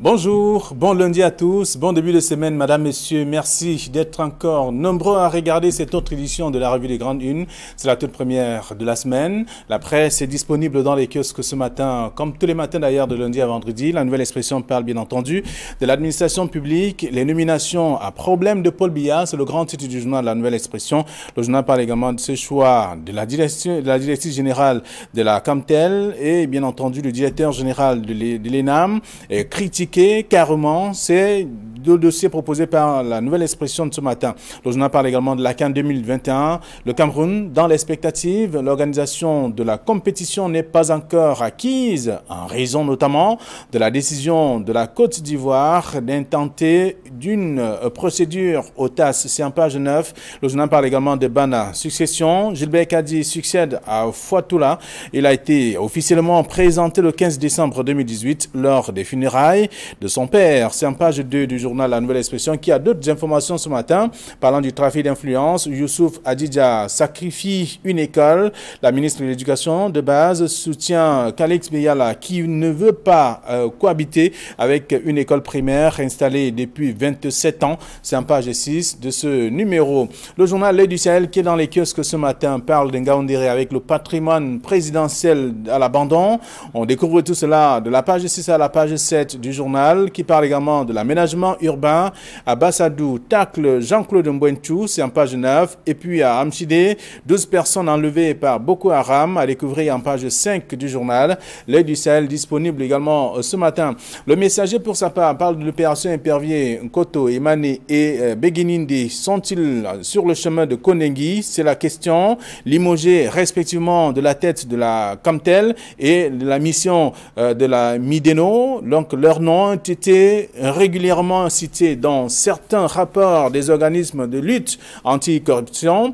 Bonjour, bon lundi à tous, bon début de semaine, madame, messieurs, merci d'être encore nombreux à regarder cette autre édition de la revue des Grandes Unes. C'est la toute première de la semaine. La presse est disponible dans les kiosques ce matin, comme tous les matins d'ailleurs, de lundi à vendredi. La Nouvelle Expression parle bien entendu de l'administration publique, les nominations à problème de Paul Biya, c'est le grand titre du journal La Nouvelle Expression. Le journal parle également de ce choix de la directrice générale de la Camtel et bien entendu le directeur général de l'ENAM est critiqué carrément, c'est le dossier proposé par la Nouvelle Expression de ce matin. Le journal parle également de la CAN 2021. Le Cameroun, dans l'expectative, l'organisation de la compétition n'est pas encore acquise, en raison notamment de la décision de la Côte d'Ivoire d'intenter d'une procédure au TAS. C'est en page 9. Le journal parle également de Bana. Succession, Gilbert Kadi succède à Fouatoula. Il a été officiellement présenté le 15 décembre 2018 lors des funérailles de son père. C'est en page 2 du journal La Nouvelle Expression qui a d'autres informations ce matin. Parlant du trafic d'influence, Youssouf Adidja sacrifie une école. La ministre de l'Éducation de base soutient Kalix Beyala qui ne veut pas cohabiter avec une école primaire installée depuis 27 ans. C'est en page 6 de ce numéro. Le journal L'Œil du Sahel qui est dans les kiosques ce matin parle d'Ngaoundéré avec le patrimoine présidentiel à l'abandon. On découvre tout cela de la page 6 à la page 7 du journal qui parle également de l'aménagement urbain. À Bassadou, tacle Jean-Claude Mbouentou, c'est en page 9. Et puis à Amchide, 12 personnes enlevées par Boko Haram, à découvrir en page 5 du journal. L'Œil du Sahel disponible également ce matin. Le Messager pour sa part parle de l'opération Épervier. Koto, Emane et Beginindi sont-ils sur le chemin de Konengi? C'est la question. Limogé respectivement de la tête de la Camtel et de la mission de la Mideno. Donc leurs noms ont été régulièrement cités dans certains rapports des organismes de lutte anti-corruption,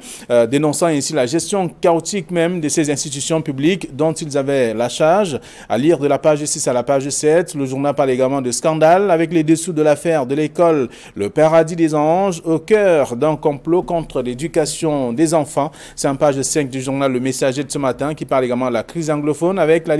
dénonçant ainsi la gestion chaotique même de ces institutions publiques dont ils avaient la charge. À lire de la page 6 à la page 7, le journal parle également de scandale avec les dessous de l'affaire de l'école Le Paradis des Anges au cœur d'un complot contre l'éducation des enfants. C'est en page 5 du journal Le Messager de ce matin qui parle également de la crise anglophone avec la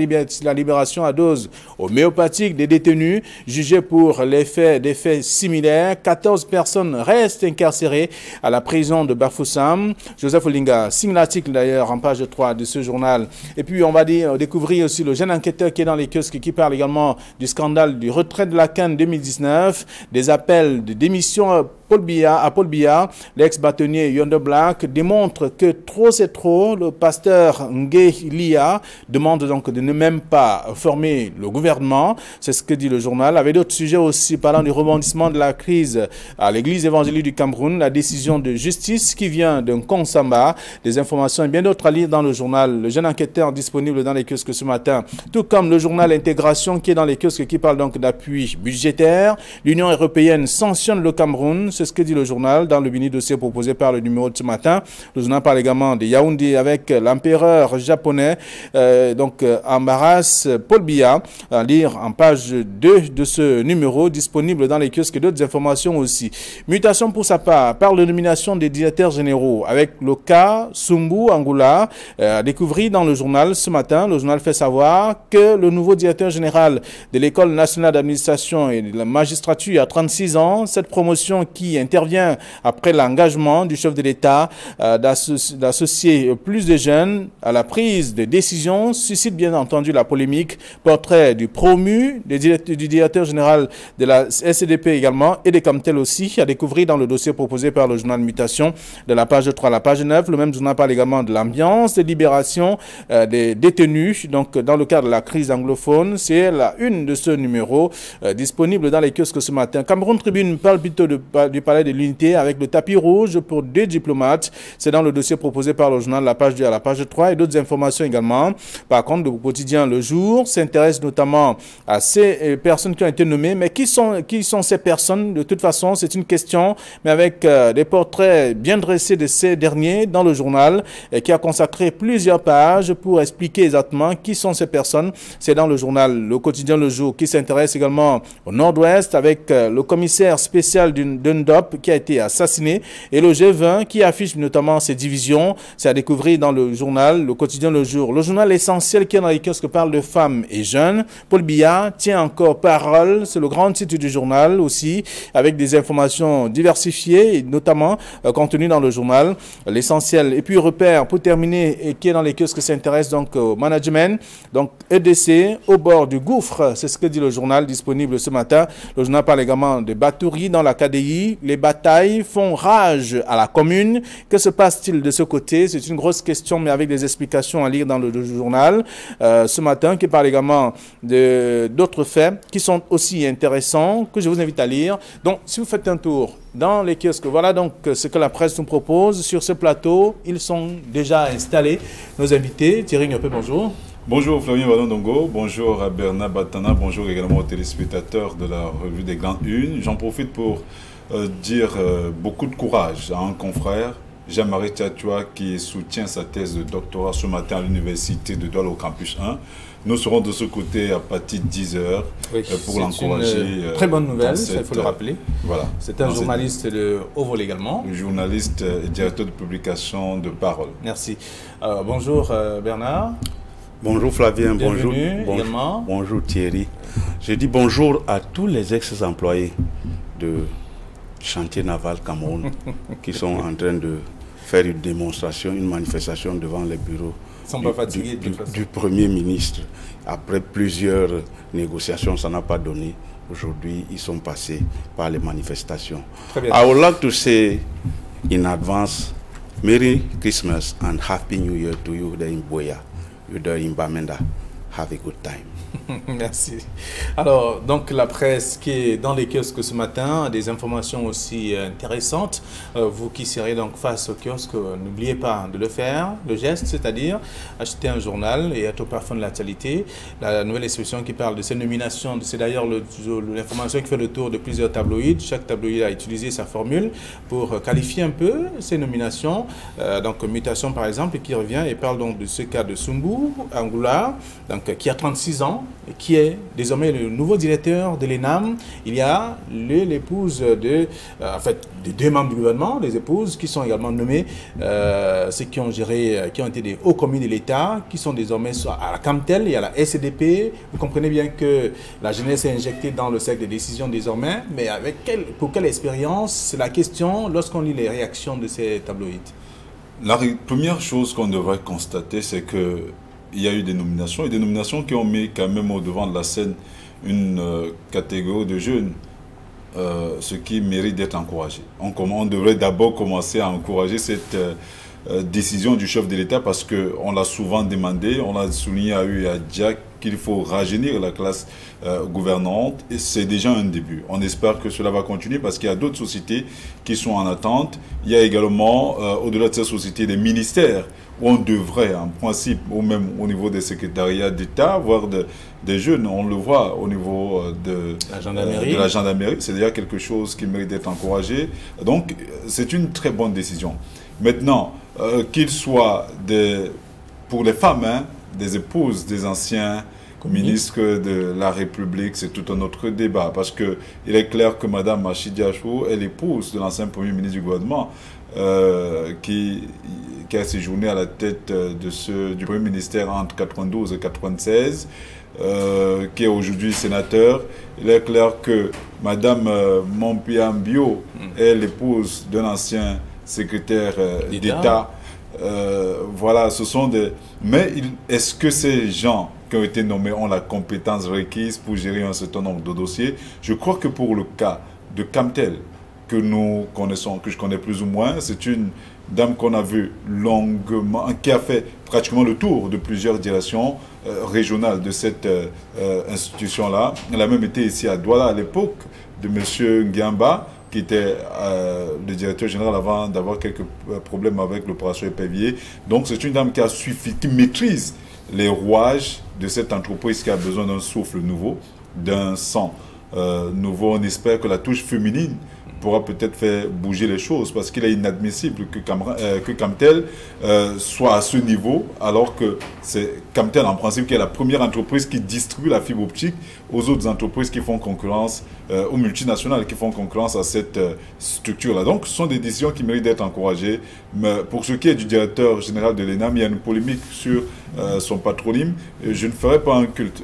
libération à dose homéopathique des détenus jugés pour des faits similaires. 14 personnes restent incarcérées à la prison de Bafoussam. Joseph Olinga signe l'article d'ailleurs en page 3 de ce journal. Et puis on va découvrir aussi le jeune enquêteur qui est dans les kiosques qui parle également du scandale du retrait de la CAN 2019, des appels de démission à Paul Biya, l'ex-bâtonnier Yonder Black démontre que trop c'est trop. Le pasteur Ngué Lia demande donc de ne même pas former le gouvernement. C'est ce que dit le journal. Avec d'autres sujets aussi parlant du rebondissement de la crise à l'église évangélique du Cameroun, la décision de justice qui vient d'un Konsamba, des informations et bien d'autres à lire dans le journal. Le jeune enquêteur disponible dans les kiosques ce matin, tout comme le journal Intégration qui est dans les kiosques qui parle donc d'appui budgétaire. L'Union européenne sanctionne le Cameroun. C'est ce que dit le journal dans le mini dossier proposé par le numéro de ce matin. Le journal parle également de Yaoundé avec l'empereur japonais, embarrasse Paul Biya, à lire en page 2 de ce numéro disponible dans les kiosques et d'autres informations aussi. Mutation pour sa part, parle de nomination des directeurs généraux avec le cas Sumbu Angoula, à découvrir dans le journal ce matin. Le journal fait savoir que le nouveau directeur général de l'École nationale d'administration et de la magistrature a 36 ans. Cette promotion qui intervient après l'engagement du chef de l'État d'associer plus de jeunes à la prise de décision suscite bien entendu la polémique. Portrait du promu, du directeur général de la SCDP également et des Camtel aussi, à découvrir dans le dossier proposé par le journal Mutation de la page 3 à la page 9. Le même journal parle également de l'ambiance de libération des détenus. Donc dans le cadre de la crise anglophone, c'est la une de ce numéro disponible dans les kiosques ce matin. Cameroun Tribune parle plutôt du palais de l'unité avec le tapis rouge pour 2 diplomates. C'est dans le dossier proposé par le journal la page 2 à la page 3 et d'autres informations également. Par contre, le quotidien Le Jour s'intéresse notamment à ces personnes qui ont été nommées. Mais qui sont ces personnes? De toute façon, c'est une question, mais avec des portraits bien dressés de ces derniers dans le journal et qui a consacré plusieurs pages pour expliquer exactement qui sont ces personnes. C'est dans le journal Le Quotidien Le Jour qui s'intéresse également au Nord-Ouest avec le commissaire spécial d'un Diop qui a été assassiné et le G20 qui affiche notamment ses divisions. C'est à découvrir dans le journal, le quotidien Le Jour. Le journal essentiel qui est dans les kiosques parle de femmes et jeunes. Paul Biya tient encore parole, c'est le grand titre du journal aussi, avec des informations diversifiées, notamment contenues dans le journal, l'essentiel. Et puis repère, pour terminer, et qui est dans les kiosques s'intéresse donc au management, donc EDC, au bord du gouffre, c'est ce que dit le journal disponible ce matin. Le journal parle également de Batouri dans la KDI. Les batailles font rage à la commune. Que se passe-t-il de ce côté? C'est une grosse question, mais avec des explications à lire dans le journal ce matin, qui parle également d'autres faits qui sont aussi intéressants, que je vous invite à lire. Donc, si vous faites un tour dans les kiosques, voilà donc ce que la presse nous propose. Sur ce plateau, ils sont déjà installés. Nos invités, Thierry Niopé, bonjour. Bonjour Flavien Ballon-Dongo, bonjour à Bernard Batana, bonjour également aux téléspectateurs de la revue des Grandes Unes. J'en profite pour dire beaucoup de courage à un confrère, Jean-Marie Tchatua, qui soutient sa thèse de doctorat ce matin à l'université de Douala au campus 1. Nous serons de ce côté à partir de 10 h pour l'encourager. Très bonne nouvelle, il faut le rappeler. Voilà. C'est un journaliste de haut vol également. Journaliste et directeur de publication de Parole. Merci. Bonjour Bernard. Bonjour Flavien, bonjour Thierry. Je dis bonjour à tous les ex-employés de chantier naval Cameroun qui sont en train de faire une démonstration, une manifestation devant les bureaux du Premier ministre. Après plusieurs négociations, ça n'a pas donné. Aujourd'hui, ils sont passés par les manifestations. I would like to say in advance, Merry Christmas and Happy New Year to you there in Boya. You're there in Bamenda. Have a good time. Merci. Alors, donc la presse qui est dans les kiosques ce matin, des informations aussi intéressantes. Vous qui serez donc face au kiosque, n'oubliez pas de le faire, le geste, c'est-à-dire acheter un journal et être au parfum de l'actualité. La nouvelle expression qui parle de ces nominations, c'est d'ailleurs l'information qui fait le tour de plusieurs tabloïds. Chaque tabloïd a utilisé sa formule pour qualifier un peu ces nominations. Donc, mutation par exemple, qui revient et parle donc de ce cas de Sumbou Angoula, donc, qui a 36 ans, qui est désormais le nouveau directeur de l'ENAM. Il y a l'épouse de, des deux membres du gouvernement, les épouses qui sont également nommées, ceux qui ont géré, qui ont été des hauts commis de l'État, qui sont désormais à la CAMTEL et à la SCDP. Vous comprenez bien que la jeunesse est injectée dans le cercle des décisions désormais, mais pour quelle expérience? C'est la question lorsqu'on lit les réactions de ces tabloïds. La première chose qu'on devrait constater, c'est que il y a eu des nominations qui ont mis quand même au devant de la scène une catégorie de jeunes, ce qui mérite d'être encouragé. On devrait d'abord commencer à encourager cette décision du chef de l'État parce qu'on l'a souvent demandé, on l'a souligné à eux et à Diak qu'il faut rajeunir la classe gouvernante et c'est déjà un début. On espère que cela va continuer parce qu'il y a d'autres sociétés qui sont en attente. Il y a également, au-delà de ces sociétés, des ministères où on devrait, en principe, ou même au niveau des secrétariats d'État, avoir des jeunes. On le voit au niveau de la gendarmerie. C'est déjà quelque chose qui mérite d'être encouragé. Donc, c'est une très bonne décision. Maintenant, qu'il soit pour les femmes, hein, des épouses des anciens ministres de la République, c'est tout un autre débat. Parce qu'il est clair que Mme Machidi Achou est l'épouse de l'ancien Premier ministre du gouvernement qui a séjourné à la tête du Premier ministère entre 92 et 96, qui est aujourd'hui sénateur. Il est clair que Mme Mompiambio est l'épouse d'un ancien secrétaire d'État. Voilà, ce sont des... Mais est-ce que ces gens qui ont été nommés ont la compétence requise pour gérer un certain nombre de dossiers? Je crois que pour le cas de Camtel, que nous connaissons, que je connais plus ou moins, c'est une dame qu'on a vue longuement, qui a fait pratiquement le tour de plusieurs directions régionales de cette institution-là. Elle a même été ici à Douala à l'époque de M. Ngamba, qui était le directeur général avant d'avoir quelques problèmes avec l'opération épervier. Donc c'est une dame qui maîtrise les rouages de cette entreprise qui a besoin d'un souffle nouveau, d'un sang nouveau. On espère que la touche féminine pourra peut-être faire bouger les choses, parce qu'il est inadmissible que Camtel soit à ce niveau, alors que c'est Camtel en principe qui est la première entreprise qui distribue la fibre optique aux autres entreprises qui font concurrence, aux multinationales qui font concurrence à cette structure-là. Donc ce sont des décisions qui méritent d'être encouragées. Mais pour ce qui est du directeur général de l'ENAM, il y a une polémique sur son patronyme. Je ne ferai pas un culte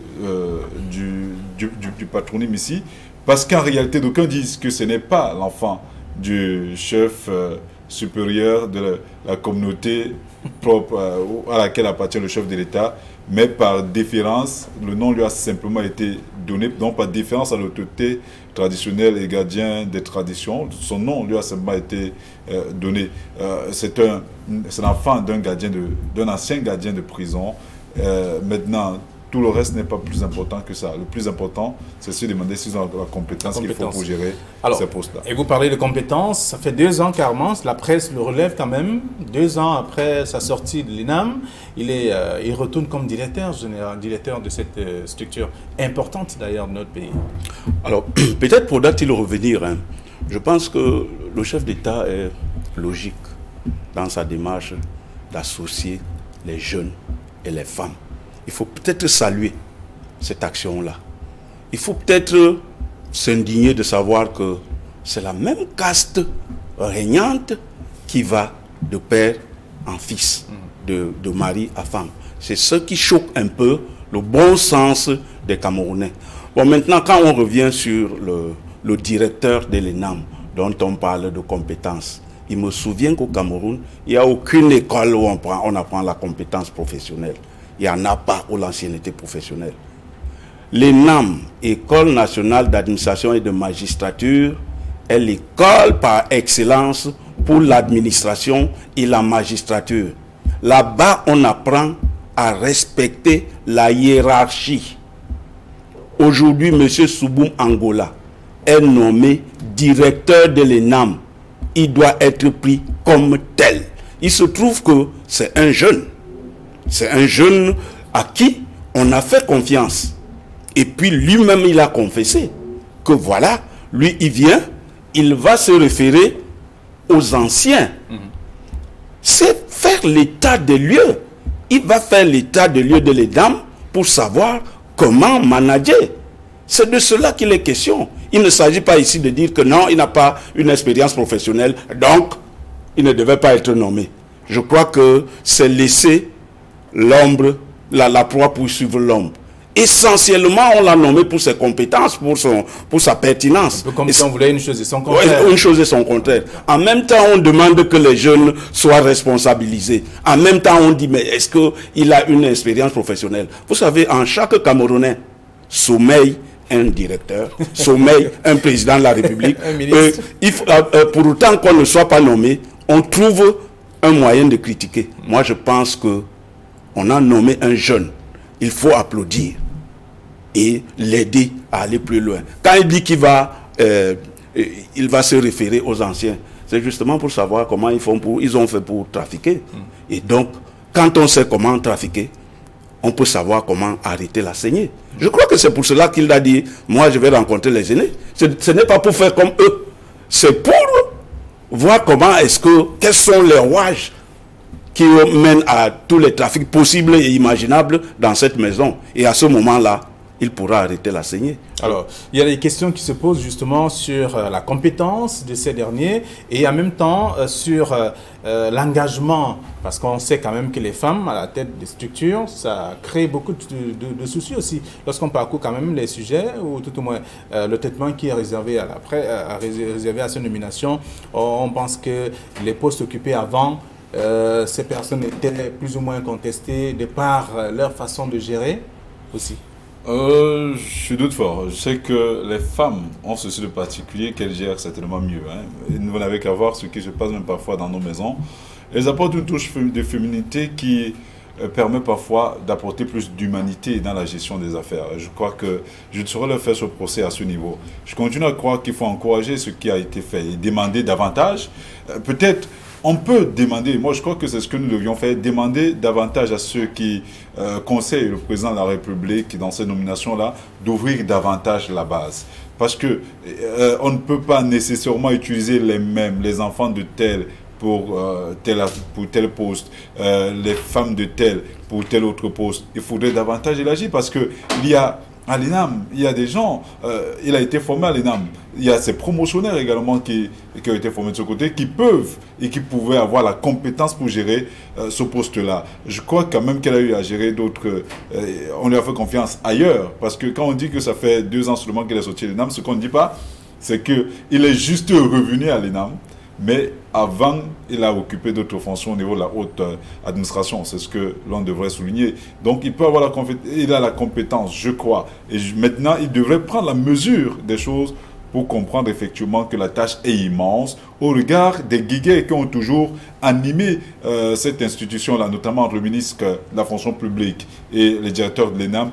du patronyme ici, parce qu'en réalité, d'aucuns disent que ce n'est pas l'enfant du chef supérieur de la communauté propre à laquelle appartient le chef de l'État, mais par déférence, le nom lui a simplement été donné, donc par déférence à l'autorité traditionnelle et gardien des traditions, son nom lui a simplement été donné. C'est l'enfant d'un ancien gardien de prison. Maintenant, tout le reste n'est pas plus important que ça. Le plus important, c'est de se demander s'ils ont la compétence qu'il faut pour gérer ces postes-là. Et vous parlez de compétences, ça fait 2 ans qu'Armand, la presse le relève quand même. 2 ans après sa sortie de l'ENAM, il retourne comme directeur général, directeur de cette structure importante d'ailleurs de notre pays. Alors, peut-être faudra-t-il revenir. Je pense que le chef d'État est logique dans sa démarche d'associer les jeunes et les femmes. Il faut peut-être saluer cette action-là. Il faut peut-être s'indigner de savoir que c'est la même caste régnante qui va de père en fils, de mari à femme. C'est ce qui choque un peu le bon sens des Camerounais. Bon, maintenant, quand on revient sur le directeur de l'ENAM, dont on parle de compétences, il me souvient qu'au Cameroun, il n'y a aucune école où on apprend la compétence professionnelle. Il n'y en a pas pour l'ancienneté professionnelle. L'ENAM, École nationale d'administration et de magistrature, est l'école par excellence pour l'administration et la magistrature. Là-bas, on apprend à respecter la hiérarchie. Aujourd'hui, M. Souboum Angola est nommé directeur de l'ENAM. Il doit être pris comme tel. Il se trouve que c'est un jeune. C'est un jeune à qui on a fait confiance. Et puis lui-même, il a confessé que voilà, lui, il vient, il va se référer aux anciens. C'est faire l'état des lieux. Il va faire l'état des lieux de l'ENAM pour savoir comment manager. C'est de cela qu'il est question. Il ne s'agit pas ici de dire que non, il n'a pas une expérience professionnelle, donc il ne devait pas être nommé. Je crois que c'est laisser l'ombre, la proie poursuivre l'ombre. Essentiellement, on l'a nommé pour ses compétences, pour sa pertinence. Un peu comme si on voulait une chose et son contraire. Une chose et son contraire. En même temps, on demande que les jeunes soient responsabilisés. En même temps, on dit, mais est-ce qu'il a une expérience professionnelle? Vous savez, en chaque Camerounais, sommeille un directeur, sommeille un président de la République. Un ministre. Pour autant qu'on ne soit pas nommé, on trouve un moyen de critiquer. Moi, je pense que on a nommé un jeune. Il faut applaudir et l'aider à aller plus loin. Quand il dit qu'il va se référer aux anciens, c'est justement pour savoir comment ils ont fait pour trafiquer. Et donc, quand on sait comment trafiquer, on peut savoir comment arrêter la saignée. Je crois que c'est pour cela qu'il a dit, moi je vais rencontrer les aînés. Ce n'est pas pour faire comme eux. C'est pour voir quels sont les rouages qui mènent à tous les trafics possibles et imaginables dans cette maison. Et à ce moment-là, il pourra arrêter la saignée. Alors, il y a des questions qui se posent justement sur la compétence de ces derniers et en même temps sur l'engagement, parce qu'on sait quand même que les femmes à la tête des structures, ça crée beaucoup de soucis aussi. Lorsqu'on parcourt quand même les sujets, ou tout au moins le traitement qui est réservé réservé à ces nominations, on pense que les postes occupés avant, ces personnes étaient plus ou moins contestées de par leur façon de gérer aussi. Je doute fort. Je sais que les femmes ont ceci de particulier qu'elles gèrent certainement mieux. Vous n'avez qu'à voir ce qui se passe même parfois dans nos maisons. Elles apportent une touche de féminité qui permet parfois d'apporter plus d'humanité dans la gestion des affaires. Je crois que je ne saurais leur faire ce procès à ce niveau. Je continue à croire qu'il faut encourager ce qui a été fait et demander davantage. Peut-être on peut demander, moi je crois que c'est ce que nous devions faire, demander davantage à ceux qui conseillent le président de la République dans ces nominations-là, d'ouvrir davantage la base. Parce que on ne peut pas nécessairement utiliser les mêmes, les enfants de tel pour tel poste, les femmes de tel pour tel autre poste. Il faudrait davantage élargir parce que il y a à l'ENAM, il y a des gens, il a été formé à l'ENAM. Il y a ces promotionnaires également qui ont été formés de ce côté, qui peuvent et qui pouvaient avoir la compétence pour gérer ce poste-là. Je crois quand même qu'elle a eu à gérer d'autres... on lui a fait confiance ailleurs. Parce que quand on dit que ça fait 2 ans seulement qu'elle est sortie de l'ENAM, ce qu'on ne dit pas, c'est qu'il est juste revenu à l'ENAM. Mais avant, il a occupé d'autres fonctions au niveau de la haute administration. C'est ce que l'on devrait souligner. Donc, il peut avoir il a la compétence, je crois. Et maintenant, il devrait prendre la mesure des choses pour comprendre effectivement que la tâche est immense au regard des guiguets qui ont toujours animé cette institution-là, notamment entre le ministre de la fonction publique et les directeurs de l'ENAM.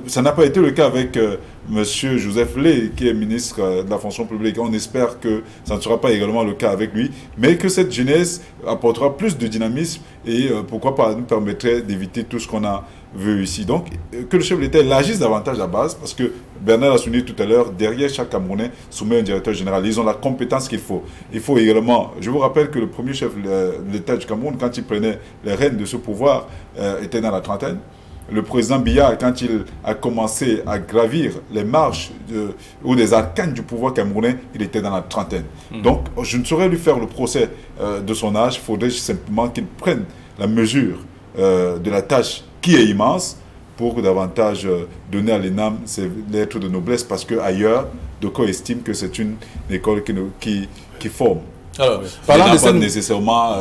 Ça n'a pas été le cas avec M. Joseph Lé, qui est ministre de la fonction publique. On espère que ça ne sera pas également le cas avec lui, mais que cette jeunesse apportera plus de dynamisme et pourquoi pas nous permettrait d'éviter tout ce qu'on a vu ici. Donc, que le chef de l'État élargisse davantage la base, parce que Bernard a souligné tout à l'heure, derrière chaque Camerounais soumet un directeur général. Ils ont la compétence qu'il faut. Il faut également, je vous rappelle que le premier chef de l'État du Cameroun, quand il prenait les rênes de ce pouvoir, était dans la trentaine. Le président Biya, quand il a commencé à gravir les marches ou des arcanes du pouvoir camerounais, il était dans la trentaine. Donc, je ne saurais lui faire le procès de son âge. Il faudrait simplement qu'il prenne la mesure de la tâche qui est immense pour davantage donner à l'ENAM ses lettres de noblesse, parce qu'ailleurs, Doko estime que c'est une école qui forme. Alors, parlant de pas nécessairement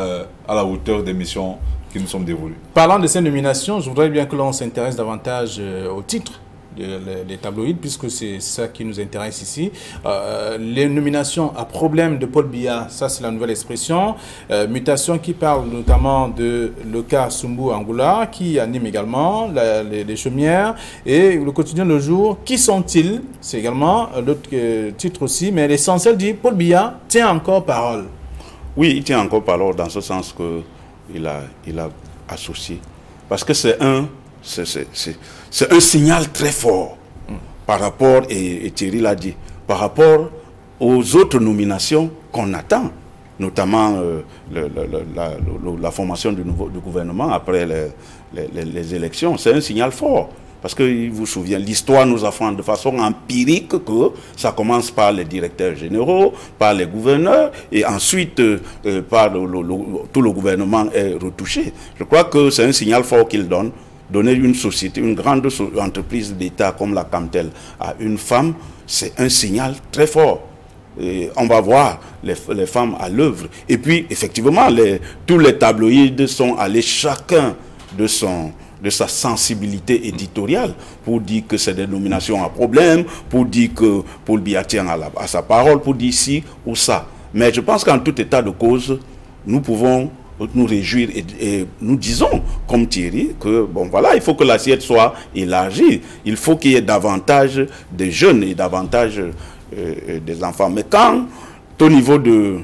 à la hauteur des missions qui nous sont dévolues. Parlant de ces nominations, je voudrais bien que l'on s'intéresse davantage au titre des tabloïds, puisque c'est ça qui nous intéresse ici. Les nominations à problème de Paul Biya, ça c'est la nouvelle expression. Mutation qui parle notamment de le cas Sumbu Angoula, qui anime également les chaumières, et le quotidien Le Jour. Qui sont-ils? C'est également l'autre titre aussi, mais l'essentiel dit Paul Biya tient encore parole. Oui, il tient encore parole dans ce sens qu'il a associé. Parce que c'est un signal très fort par rapport, et Thierry l'a dit, par rapport aux autres nominations qu'on attend, notamment la formation du gouvernement après les élections. C'est un signal fort. Parce que, vous vous souvenez, l'histoire nous apprend de façon empirique que ça commence par les directeurs généraux, par les gouverneurs, et ensuite par tout le gouvernement est retouché. Je crois que c'est un signal fort qu'il donne. Donner une société, une grande entreprise d'État comme la Camtel à une femme, c'est un signal très fort. Et on va voir les femmes à l'œuvre. Et puis, effectivement, tous les tabloïds sont allés chacun de sa sensibilité éditoriale pour dire que c'est des nominations à problème, pour dire que Paul Biya tient à sa parole, pour dire ci ou ça. Mais je pense qu'en tout état de cause, nous pouvons nous réjouir et nous disons, comme Thierry, que bon voilà, il faut que l'assiette soit élargie. Il faut qu'il y ait davantage de jeunes et davantage des enfants. Mais quand, au niveau de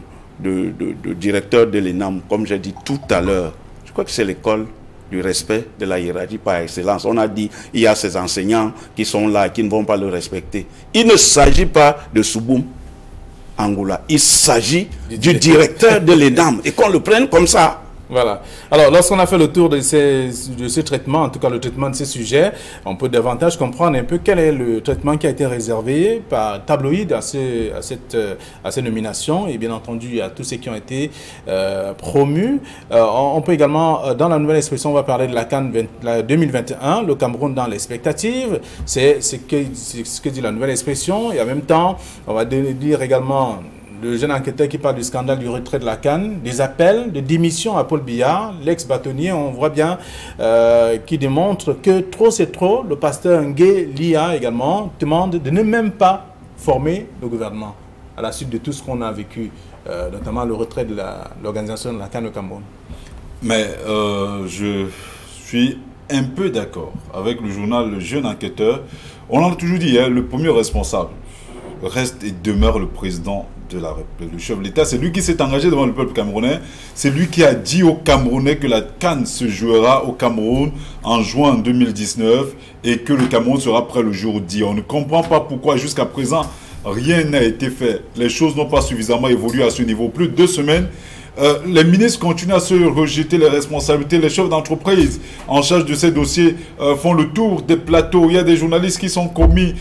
directeur de l'ENAM, comme j'ai dit tout à l'heure, je crois que c'est l'école du respect de la hiérarchie par excellence. On a dit, il y a ces enseignants qui sont là et qui ne vont pas le respecter. Il ne s'agit pas de Souboum Angoula. Il s'agit du directeur de l'ENAM et qu'on le prenne comme ça. Voilà. Alors, lorsqu'on a fait le tour de ce traitement, en tout cas le traitement de ces sujets, on peut davantage comprendre un peu quel est le traitement qui a été réservé par tabloïd à ces nominations et bien entendu à tous ceux qui ont été promus. On peut également, dans la nouvelle expression, on va parler de la CAN 2021, le Cameroun dans l'expectative. C'est ce que dit la nouvelle expression. Et en même temps, on va dire également le jeune enquêteur qui parle du scandale du retrait de la CAN, des appels de démission à Paul Biya, l'ex-bâtonnier, on voit bien, qui démontre que trop c'est trop. Le pasteur Ngué Lia également demande de ne même pas former le gouvernement à la suite de tout ce qu'on a vécu, notamment le retrait de l'organisation de la CAN au Cameroun. Mais je suis un peu d'accord avec le journal Le Jeune Enquêteur. On en a toujours dit, hein, le premier responsable reste et demeure le président de la République, le chef de l'État. C'est lui qui s'est engagé devant le peuple camerounais. C'est lui qui a dit aux Camerounais que la CAN se jouera au Cameroun en juin 2019 et que le Cameroun sera prêt le jour dit. On ne comprend pas pourquoi jusqu'à présent rien n'a été fait. Les choses n'ont pas suffisamment évolué à ce niveau. Plus de 2 semaines, les ministres continuent à se rejeter les responsabilités. Les chefs d'entreprise en charge de ces dossiers font le tour des plateaux. Il y a des journalistes qui sont commis...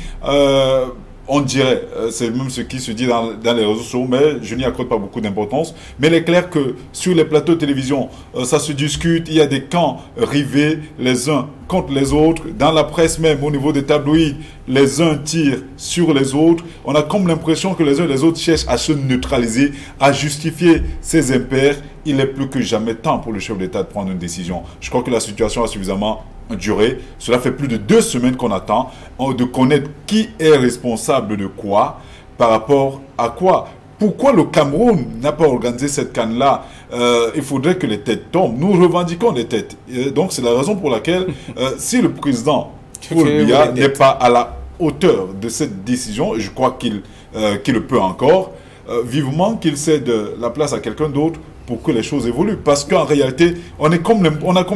on dirait, c'est même ce qui se dit dans les réseaux sociaux, mais je n'y accorde pas beaucoup d'importance. Mais il est clair que sur les plateaux de télévision, ça se discute, il y a des camps rivés les uns contre les autres. Dans la presse même, au niveau des tabloïds, les uns tirent sur les autres. On a comme l'impression que les uns et les autres cherchent à se neutraliser, à justifier ces impairs. Il est plus que jamais temps pour le chef d'État de prendre une décision. Je crois que la situation a suffisamment duré. Cela fait plus de 2 semaines qu'on attend de connaître qui est responsable de quoi, par rapport à quoi. Pourquoi le Cameroun n'a pas organisé cette CAN-là? Il faudrait que les têtes tombent. Nous revendiquons les têtes. Donc c'est la raison pour laquelle, si le président Paul Biya n'est pas à la hauteur de cette décision, je crois qu'il le peut encore, vivement qu'il cède la place à quelqu'un d'autre pour que les choses évoluent. Parce qu'en réalité, on a comme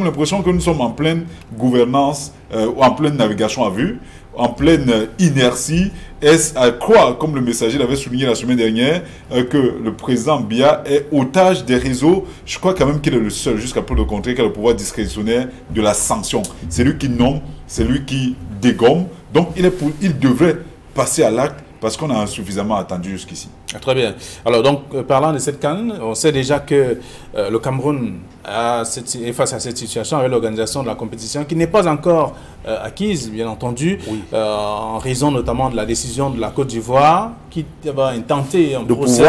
l'impression que nous sommes en pleine gouvernance, en pleine navigation à vue, en pleine inertie. Est-ce à croire, comme le messager l'avait souligné la semaine dernière, que le président Biya est otage des réseaux? Je crois quand même qu'il est le seul, jusqu'à preuve de contraire, qui a le pouvoir discrétionnaire de la sanction. C'est lui qui nomme, c'est lui qui dégomme. Donc il devrait passer à l'acte, parce qu'on a suffisamment attendu jusqu'ici. Très bien. Alors donc, parlant de cette CAN, on sait déjà que le Cameroun est face à cette situation avec l'organisation de la compétition qui n'est pas encore acquise, bien entendu, oui. En raison notamment de la décision de la Côte d'Ivoire qui va intenter un procès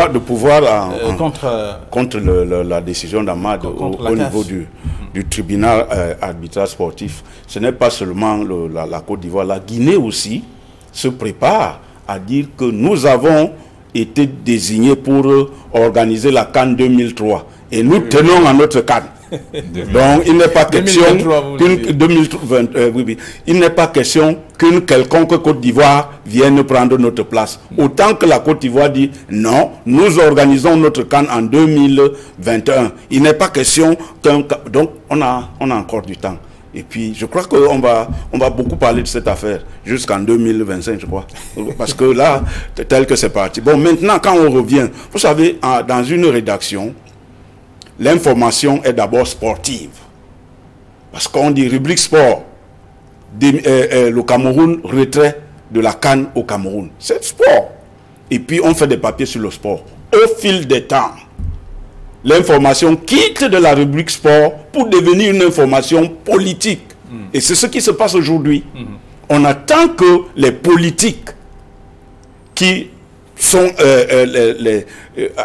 contre la décision d'Amad au niveau du tribunal arbitral sportif. Ce n'est pas seulement la Côte d'Ivoire, la Guinée aussi se prépare à dire que nous avons été désignés pour organiser la CAN 2003 et nous tenons à notre CAN. Donc il n'est pas question il n'est pas question qu'une quelconque Côte d'Ivoire vienne prendre notre place. Autant que la Côte d'Ivoire dit non, nous organisons notre CAN en 2021. Il n'est pas question qu'un... Donc on a encore du temps. Et puis, je crois qu'on va beaucoup parler de cette affaire jusqu'en 2025, je crois. Parce que là, tel que c'est parti. Bon, maintenant, quand on revient, vous savez, dans une rédaction, l'information est d'abord sportive. Parce qu'on dit rubrique sport, le Cameroun retrait de la CAN au Cameroun. C'est sport. Et puis, on fait des papiers sur le sport. Au fil des temps, l'information quitte de la rubrique sport pour devenir une information politique. Et c'est ce qui se passe aujourd'hui. On attend que les politiques qui sont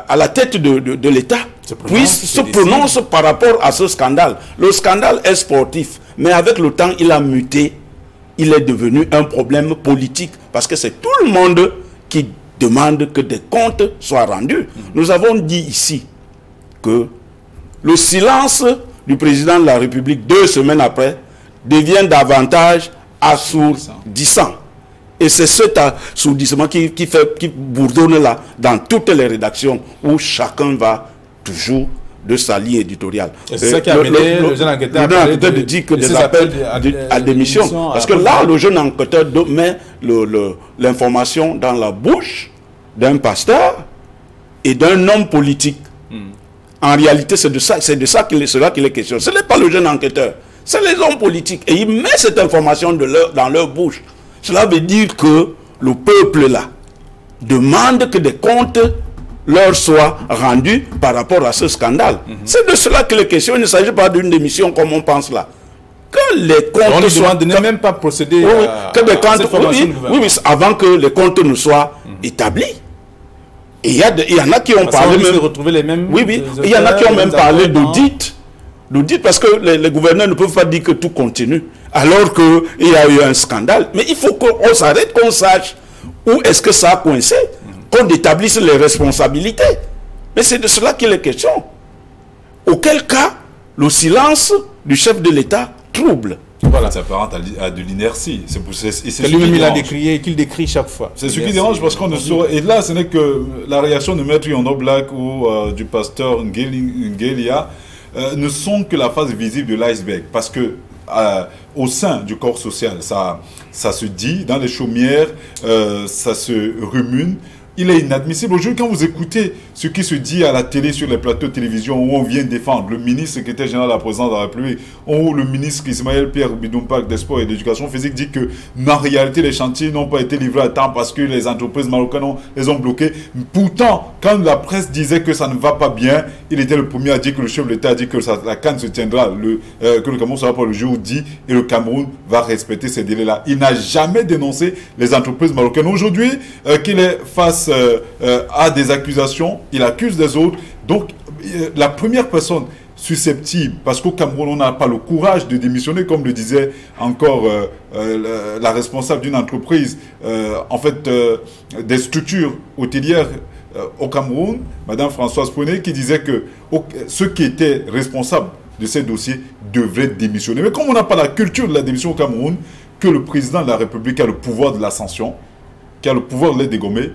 à la tête de l'État puissent se prononcer par rapport à ce scandale. Le scandale est sportif, mais avec le temps, il a muté. Il est devenu un problème politique parce que c'est tout le monde qui demande que des comptes soient rendus. Nous avons dit ici que le silence du président de la République 2 semaines après devient davantage assourdissant. Et c'est cet assourdissement qui bourdonne là dans toutes les rédactions où chacun va toujours de sa ligne éditoriale. C'est ça qui a amené le jeune enquêteur de dire que des appels à démission. Parce que là, le jeune enquêteur met l'information dans la bouche d'un pasteur et d'un homme politique. En réalité, c'est de ça qu'il est question. Ce n'est pas le jeune enquêteur, c'est les hommes politiques. Et il met cette information dans leur bouche. Cela veut dire que le peuple là demande que des comptes leur soient rendus par rapport à ce scandale. C'est de cela qu'il est question. Il ne s'agit pas d'une démission comme on pense là. Que les comptes soient... On ne même pas procéder à cette formation. Oui, avant que les comptes ne soient établis. Et il y en a qui ont parlé même... retrouver les mêmes... Oui, il y en a qui ont même parlé d'audit. D'audit parce que les gouverneurs ne peuvent pas dire que tout continue. Alors qu'il y a eu un scandale. Mais il faut qu'on s'arrête, qu'on sache où est-ce que ça a coincé. Qu'on établisse les responsabilités. Mais c'est de cela qu'il est question. Auquel cas, le silence du chef de l'État trouble. Voilà. Ça s'apparente à de l'inertie. C'est lui-même il a décrié et qu'il décrit chaque fois. C'est ce qui dérange parce qu'on ne saurait. Et là, ce n'est que la réaction de Maître Yondo Black ou du pasteur Ngelia ne sont que la face visible de l'iceberg. Parce que au sein du corps social, ça se dit, dans les chaumières, ça se rumine. Il est inadmissible. Aujourd'hui, quand vous écoutez ce qui se dit à la télé, sur les plateaux de télévision, où on vient défendre le ministre secrétaire général de la présidence de la République, où le ministre Ismaël Pierre Bidoumpac des Sports et de l'Éducation physique dit que, en réalité, les chantiers n'ont pas été livrés à temps parce que les entreprises marocaines les ont bloqués. Pourtant, quand la presse disait que ça ne va pas bien, il était le premier à dire que le chef de l'État a dit que la CAN se tiendra, que le Cameroun sera pas le jour dit, et le Cameroun va respecter ces délais-là. Il n'a jamais dénoncé les entreprises marocaines. Aujourd'hui, qu'il est face à des accusations, il accuse des autres. Donc, la première personne susceptible, parce qu'au Cameroun, on n'a pas le courage de démissionner, comme le disait encore la responsable d'une entreprise, en fait, des structures hôtelières au Cameroun, Madame Françoise Pounet, qui disait que ceux qui étaient responsables de ces dossiers devraient démissionner. Mais comme on n'a pas la culture de la démission au Cameroun, que le président de la République a le pouvoir de la sanction, qui a le pouvoir de les dégommer,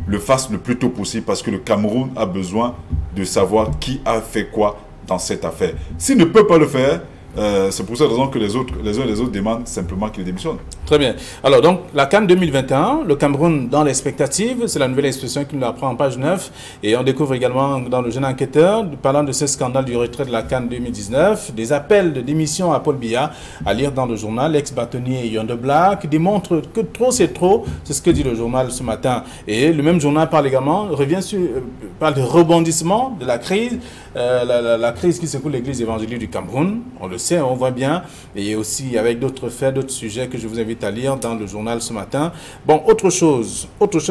le fasse le plus tôt possible parce que le Cameroun a besoin de savoir qui a fait quoi dans cette affaire. S'il ne peut pas le faire, c'est pour cette raison que les uns et les autres demandent simplement qu'il démissionne. Très bien. Alors donc, la CAN 2021, le Cameroun dans l'expectative, c'est la nouvelle expression qui nous apprend en page 9. Et on découvre également dans le jeune enquêteur, parlant de ce scandale du retrait de la CAN 2019, des appels de démission à Paul Biya, à lire dans le journal. L'ex-bâtonnier Yondo Black démontre que trop c'est trop, c'est ce que dit le journal ce matin. Et le même journal parle de rebondissement de la crise, la crise qui secoue l'église évangélique du Cameroun. On le sait, on voit bien, et aussi avec d'autres faits, d'autres sujets que je vous invite à lire dans le journal ce matin. Bon, autre chose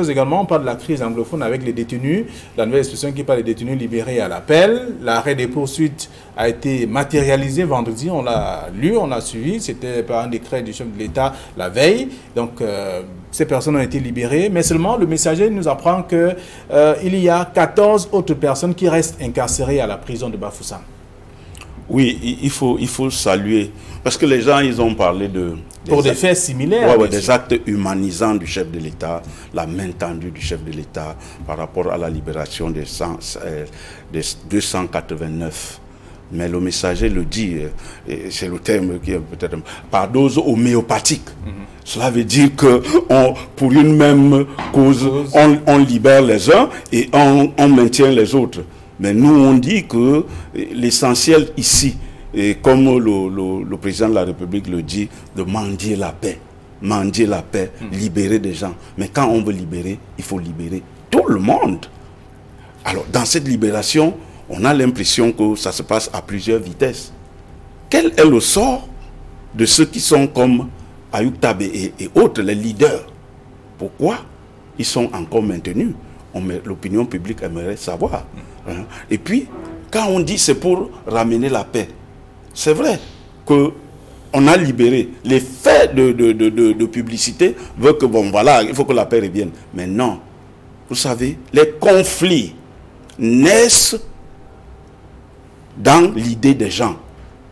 également, on parle de la crise anglophone avec les détenus, la nouvelle expression qui parle des détenus libérés à l'appel. L'arrêt des poursuites a été matérialisé vendredi, on l'a lu, on l'a suivi, c'était par un décret du chef de l'État la veille. Donc, ces personnes ont été libérées, mais seulement le messager nous apprend qu'il y a 14 autres personnes qui restent incarcérées à la prison de Bafoussam. Oui, il faut saluer. Parce que les gens, ils ont parlé pour des faits similaires. Des actes humanisants du chef de l'État, la main tendue du chef de l'État par rapport à la libération des 289. Mais le messager le dit, c'est le terme qui est peut-être par dose homéopathique. Cela veut dire que pour une même cause, on libère les uns et on maintient les autres. Mais nous, on dit que l'essentiel ici, et comme le président de la République le dit, de mendier la paix, libérer des gens. Mais quand on veut libérer, il faut libérer tout le monde. Alors, dans cette libération, on a l'impression que ça se passe à plusieurs vitesses. Quel est le sort de ceux qui sont comme Ayoub Tabé et autres, les leaders? Pourquoi ils sont encore maintenus? L'opinion publique aimerait savoir. Et puis, quand on dit c'est pour ramener la paix, c'est vrai qu'on a libéré. Les faits de publicité veulent que, bon, voilà, il faut que la paix revienne. Mais non. Vous savez, les conflits naissent dans l'idée des gens.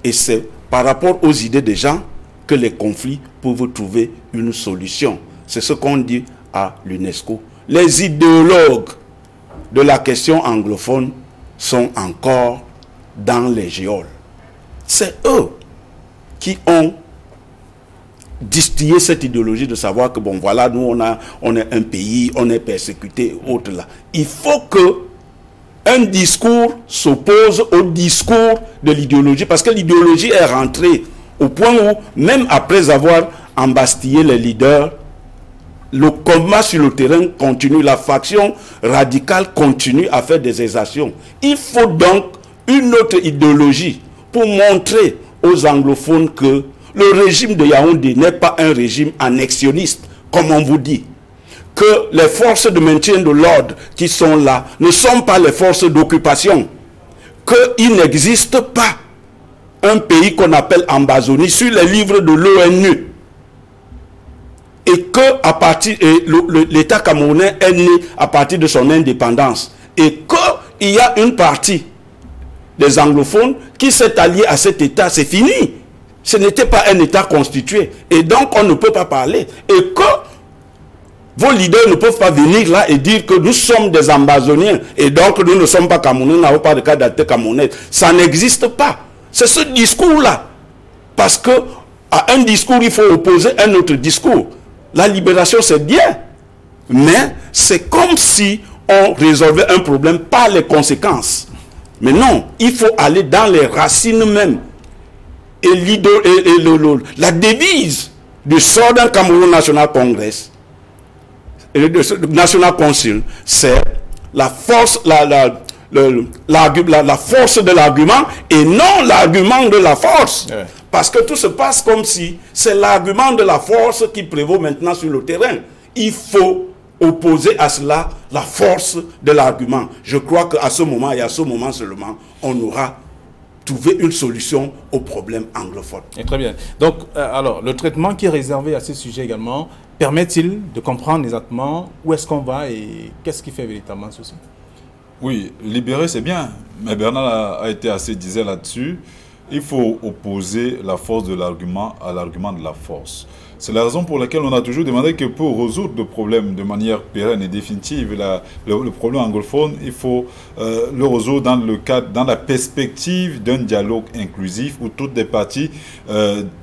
Et c'est par rapport aux idées des gens que les conflits peuvent trouver une solution. C'est ce qu'on dit à l'UNESCO. Les idéologues de la question anglophone sont encore dans les geôles. C'est eux qui ont distillé cette idéologie de savoir que, bon, voilà, nous, on est un pays, on est persécuté, autre là. Il faut que un discours s'oppose au discours de l'idéologie, parce que l'idéologie est rentrée au point où, même après avoir embastillé les leaders, le combat sur le terrain continue, la faction radicale continue à faire des exactions. Il faut donc une autre idéologie pour montrer aux anglophones que le régime de Yaoundé n'est pas un régime annexionniste, comme on vous dit. Que les forces de maintien de l'ordre qui sont là ne sont pas les forces d'occupation. Qu'il n'existe pas un pays qu'on appelle Ambazonie sur les livres de l'ONU. Et que l'État camerounais est né à partir de son indépendance. Et qu'il y a une partie des anglophones qui s'est alliée à cet État. C'est fini. Ce n'était pas un État constitué. Et donc, on ne peut pas parler. Et que vos leaders ne peuvent pas venir là et dire que nous sommes des ambazoniens et donc nous ne sommes pas Camerounais, nous n'avons pas de carte d'identité camerounaise. Ça n'existe pas. C'est ce discours-là. Parce que à un discours, il faut opposer un autre discours. La libération, c'est bien. Mais c'est comme si on résolvait un problème par les conséquences. Mais non, il faut aller dans les racines même. Et la devise du Southern Cameroun National Congress, National Council, c'est la force, la force de l'argument et non l'argument de la force. Ouais. Parce que tout se passe comme si c'est l'argument de la force qui prévaut maintenant sur le terrain. Il faut opposer à cela la force de l'argument. Je crois qu'à ce moment et à ce moment seulement, on aura trouvé une solution au problème anglophone. Et très bien. Donc, alors, le traitement qui est réservé à ce sujet également, permet-il de comprendre exactement où est-ce qu'on va et qu'est-ce qui fait véritablement ceci? Oui, libérer c'est bien, mais Bernard a été assez disait là-dessus. Il faut opposer la force de l'argument à l'argument de la force. C'est la raison pour laquelle on a toujours demandé que pour résoudre le problème de manière pérenne et définitive, le problème anglophone, il faut le résoudre dans le cadre, dans la perspective d'un dialogue inclusif où toutes les parties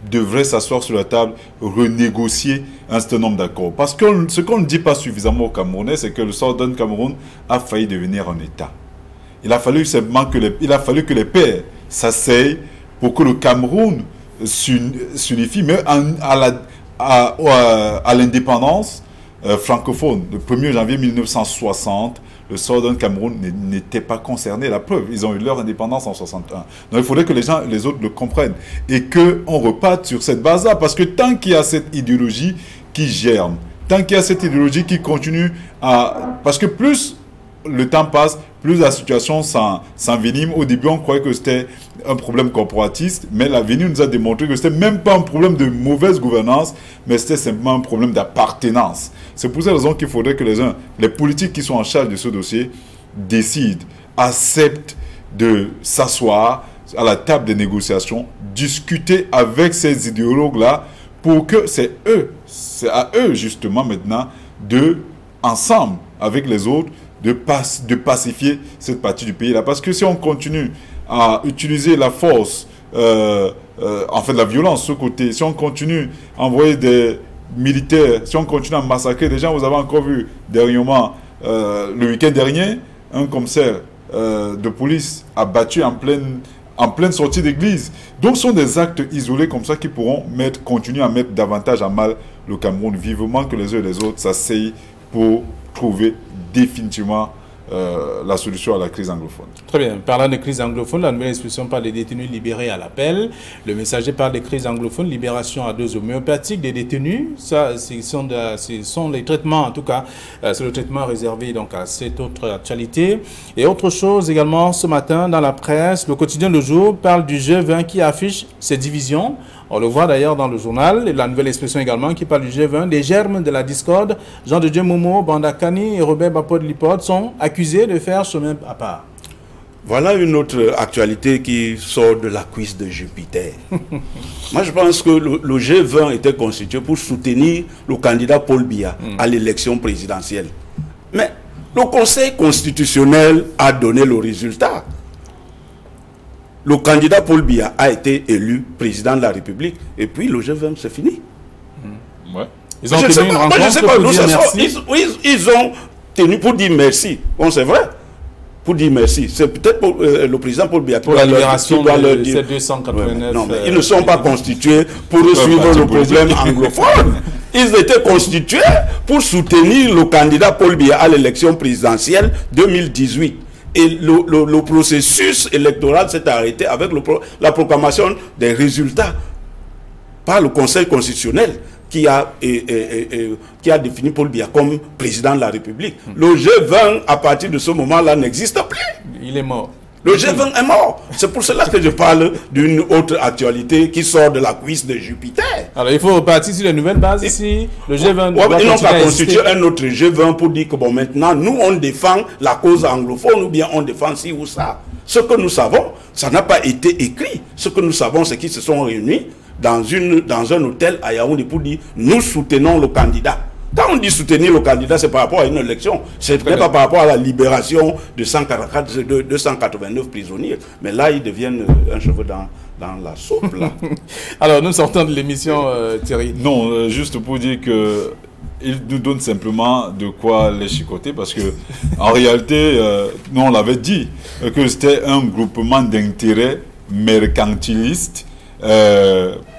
devraient s'asseoir sur la table, renégocier un certain nombre d'accords. Parce que ce qu'on ne dit pas suffisamment aux Camerounais, c'est que le Southern Cameroun a failli devenir un État. Il a fallu simplement que les pairs s'asseyent pour que le Cameroun s'unifie, mais à l'indépendance francophone. Le 1er janvier 1960, le Southern Cameroun n'était pas concerné. La preuve, ils ont eu leur indépendance en 61. Donc il faudrait que les autres le comprennent et qu'on reparte sur cette base-là. Parce que tant qu'il y a cette idéologie qui germe, tant qu'il y a cette idéologie qui continue à... Parce que plus le temps passe, plus la situation s'envenime. Au début, on croyait que c'était un problème corporatiste, mais l'avenir nous a démontré que ce n'était même pas un problème de mauvaise gouvernance, mais c'était simplement un problème d'appartenance. C'est pour cette raison qu'il faudrait que les politiques qui sont en charge de ce dossier décident, acceptent de s'asseoir à la table des négociations, discuter avec ces idéologues-là, pour que c'est à eux justement maintenant de, ensemble avec les autres, de pacifier cette partie du pays-là. Parce que si on continue à utiliser la force, en fait la violence, ce côté, si on continue à envoyer des militaires, si on continue à massacrer des gens, vous avez encore vu dernièrement, le week-end dernier, un commissaire de police a battu en pleine sortie d'église. Donc ce sont des actes isolés comme ça qui pourront continuer à mettre davantage à mal le Cameroun. Vivement que les uns et les autres s'asseyent pour trouver définitivement la solution à la crise anglophone. Très bien. Parlant de crise anglophone, la nouvelle expression parle des détenus libérés à l'appel. Le messager parle de crise anglophone, libération à dose homéopathique des détenus. Ça, ce sont les traitements, en tout cas, c'est le traitement réservé donc à cette autre actualité. Et autre chose également, ce matin, dans la presse, le quotidien Le Jour parle du G20 qui affiche ses divisions. On le voit d'ailleurs dans le journal, et la nouvelle expression également qui parle du G20, des germes de la discorde. Jean de Dieu Momo, Bandakani et Robert Bapod-Lipod sont accusés de faire chemin à part. Voilà une autre actualité qui sort de la cuisse de Jupiter. Moi, je pense que le G20 était constitué pour soutenir le candidat Paul Biya à l'élection présidentielle. Mais le Conseil constitutionnel a donné le résultat. Le candidat Paul Biya a été élu président de la République. Et puis le G20, c'est fini. Ouais. Ils ont tenu une rencontre pour dire merci. Ils ont tenu pour dire merci. Bon, c'est vrai. Pour dire merci. C'est peut-être le président Paul Biya pour la libération de ces 289. Non, mais ils ne sont pas constitués pour suivre le problème anglophone. Ils étaient constitués pour soutenir le candidat Paul Biya à l'élection présidentielle 2018. Et le processus électoral s'est arrêté avec la proclamation des résultats par le Conseil constitutionnel qui a défini Paul Biya comme président de la République. Le G20, à partir de ce moment-là, n'existe plus. Il est mort. Le G20 est mort. C'est pour cela que je parle d'une autre actualité qui sort de la cuisse de Jupiter. Alors, il faut repartir sur les nouvelles bases ici. Le G20 ils n'ont pas constitué un autre G20 pour dire que bon, maintenant, nous, on défend la cause anglophone ou bien on défend ci ou ça. Ce que nous savons, ça n'a pas été écrit. Ce que nous savons, c'est qu'ils se sont réunis dans un hôtel à Yaoundé pour dire nous soutenons le candidat. Quand on dit soutenir le candidat, c'est par rapport à une élection. C'est pas par rapport à la libération de 289 prisonniers. Mais là, ils deviennent un cheveu dans la soupe. Là. Alors, nous sortons de l'émission, Thierry. Non, juste pour dire que il nous donne simplement de quoi les chicoter parce que en réalité, nous on l'avait dit, que c'était un groupement d'intérêts mercantilistes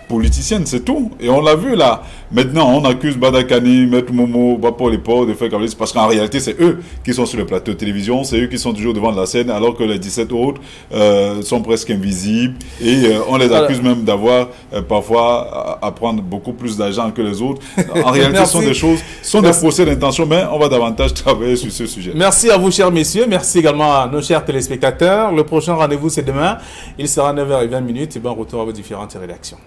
politicienne, c'est tout. Et on l'a vu là. Maintenant, on accuse Badakani, Maître Momo, Bapo Lepo de faire comme parce qu'en réalité, c'est eux qui sont sur le plateau de télévision, c'est eux qui sont toujours devant la scène, alors que les 17 autres sont presque invisibles. Et on les accuse même d'avoir parfois à prendre beaucoup plus d'argent que les autres. En réalité, ce sont des choses, des procès d'intention, mais on va davantage travailler sur ce sujet. Merci à vous, chers messieurs. Merci également à nos chers téléspectateurs. Le prochain rendez-vous, c'est demain. Il sera 9h20. Et bon retour à vos différentes rédactions.